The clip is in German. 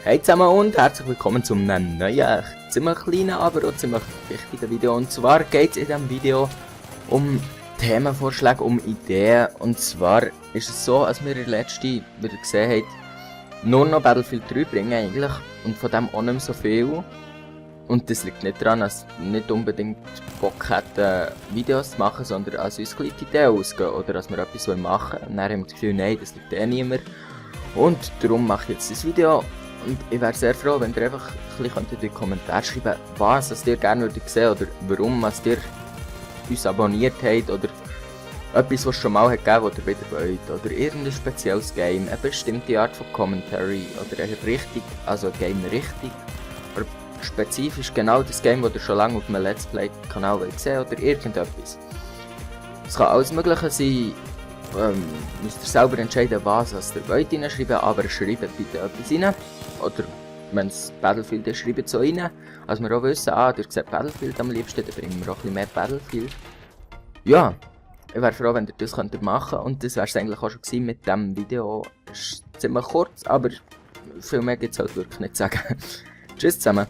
Hey zusammen und herzlich willkommen zu einem neuen, ziemlich kleinen, aber auch ziemlich wichtigen Video. Und zwar geht es in diesem Video um Themenvorschläge, um Ideen. Und zwar ist es so, als wir in der letzten wieder gesehen haben, nur noch Battlefield 3 bringen eigentlich. Und von dem auch nicht mehr so viel. Und das liegt nicht daran, dass wir nicht unbedingt Bock hätten, Videos zu machen, sondern als uns gleich die Ideen ausgehen oder dass wir etwas machen wollen. Und dann haben wir das Gefühl, nein, das liegt niemand. Und darum mache ich jetzt das Video. Und ich wäre sehr froh, wenn ihr einfach ein bisschen in die Kommentare schreiben könnt, was ihr gerne würdet sehen oder warum ihr uns abonniert habt oder etwas, was es schon mal hat gegeben, was ihr wieder wollt. Oder irgendein spezielles Game, eine bestimmte Art von Commentary oder eine Richtung, also ein Game richtig. Oder spezifisch genau das Game, das ihr schon lange auf meinem Let's Play-Kanal sehen wollt oder irgendetwas. Es kann alles Mögliche sein. Müsst ihr selber entscheiden, was ihr wollt reinschreiben, aber schreibt bitte etwas rein. Oder wenn es Battlefield ist, schreibt es so rein. Also wir auch wissen, ihr seht Battlefield am liebsten, dann bringen wir auch ein bisschen mehr Battlefield. Ja, ich wäre froh, wenn ihr das machen könnt. Und das wäre es eigentlich auch schon gewesen mit diesem Video. Es ist ziemlich kurz, aber viel mehr gibt es halt wirklich nicht zu sagen. Tschüss zusammen.